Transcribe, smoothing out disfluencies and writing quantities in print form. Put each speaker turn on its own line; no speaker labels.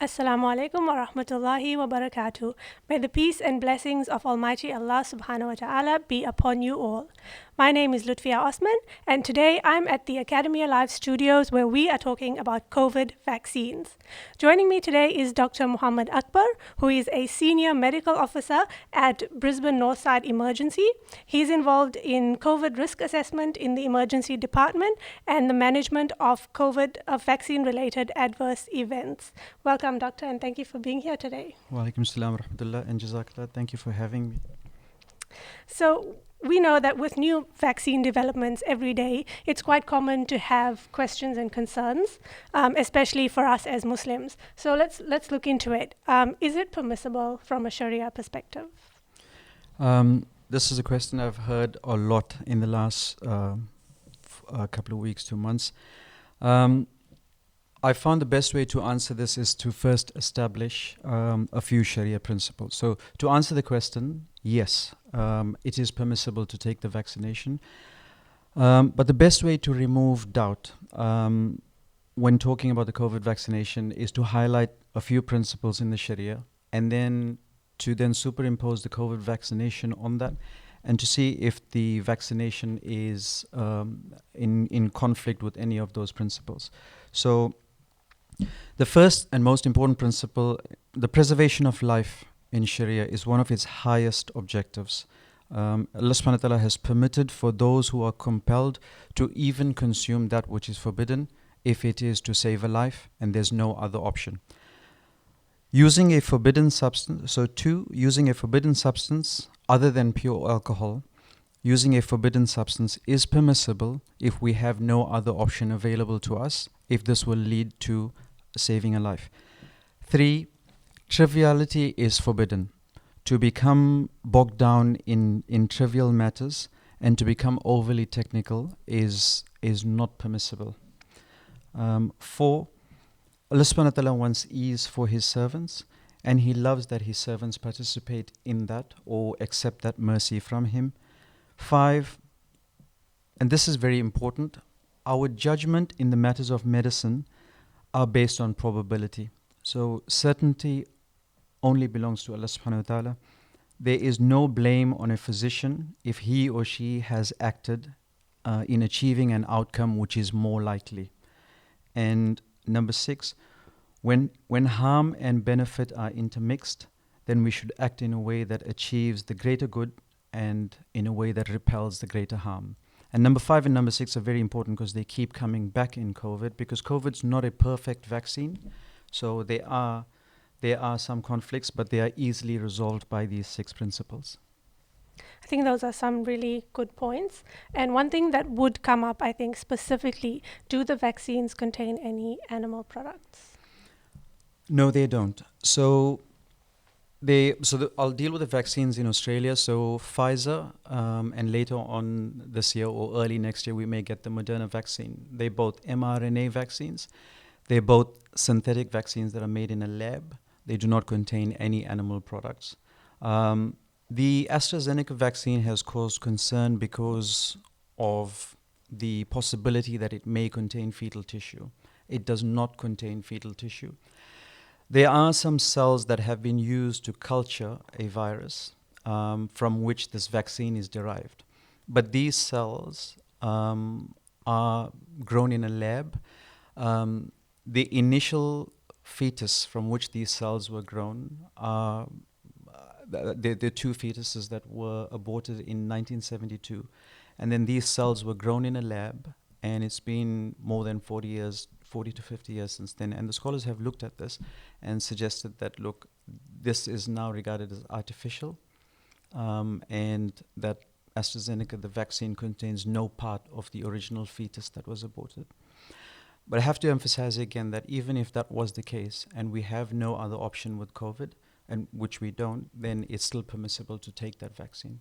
Assalamu alaikum wa rahmatullahi wa barakatuh. May the peace and blessings of Almighty Allah subhanahu wa ta'ala be upon you all. My name is Lutfia Osman, and today I'm at the Academia Live studios where we are talking about COVID vaccines. Joining me today is Dr. Muhammad Akbar, who is a senior medical officer at Brisbane Northside Emergency. He's involved in COVID risk assessment in the emergency department and the management of COVID vaccine-related adverse events. Welcome, Doctor, and thank you for being here today.
Wa alaikum salam wa rahmatullah and jazakallah. Thank you for having me.
So, we know that with new vaccine developments every day, it's quite common to have questions and concerns, especially for us as Muslims. So let's look into it. Is it permissible from a Sharia perspective?
This is a question I've heard a lot in the last couple of weeks, 2 months. I found the best way to answer this is to first establish a few Sharia principles. So to answer the question, yes, it is permissible to take the vaccination. But the best way to remove doubt when talking about the COVID vaccination is to highlight a few principles in the Sharia and then to superimpose the COVID vaccination on that and to see if the vaccination is in conflict with any of those principles. So the first and most important principle, the preservation of life in Sharia, is one of its highest objectives. Allah subhanahu wa ta'ala has permitted for those who are compelled to even consume that which is forbidden if it is to save a life and there's no other option. Using a forbidden substance, using a forbidden substance other than pure alcohol, using a forbidden substance is permissible if we have no other option available to us, if this will lead to saving a life. 3, triviality is forbidden. To become bogged down in trivial matters and to become overly technical is not permissible. 4, Allah subhanahu wa ta'ala wants ease for His servants, and He loves that His servants participate in that or accept that mercy from Him. 5, and this is very important, our judgment in the matters of medicine are based on probability. So certainty only belongs to Allah subhanahu wa ta'ala. There is no blame on a physician if he or she has acted in achieving an outcome which is more likely. And number 6, when harm and benefit are intermixed, then we should act in a way that achieves the greater good and in a way that repels the greater harm. And number 5 and number 6 are very important because they keep coming back in COVID, because COVID's not a perfect vaccine. So there are some conflicts, but they are easily resolved by these 6 principles.
I think those are some really good points. And one thing that would come up, I think, specifically, do the vaccines contain any animal products?
No, they don't. I'll deal with the vaccines in Australia. So Pfizer, and later on this year or early next year, we may get the Moderna vaccine. They're both mRNA vaccines. They're both synthetic vaccines that are made in a lab. They do not contain any animal products. The AstraZeneca vaccine has caused concern because of the possibility that it may contain fetal tissue. It does not contain fetal tissue. There are some cells that have been used to culture a virus from which this vaccine is derived. But these cells are grown in a lab. The initial fetus from which these cells were grown are the 2 fetuses that were aborted in 1972. And then these cells were grown in a lab, and it's been more than 40 to 50 years since then. And the scholars have looked at this and suggested that, look, this is now regarded as artificial, and that AstraZeneca, the vaccine, contains no part of the original fetus that was aborted. But I have to emphasize again that even if that was the case and we have no other option with COVID, and which we don't, then it's still permissible to take that vaccine.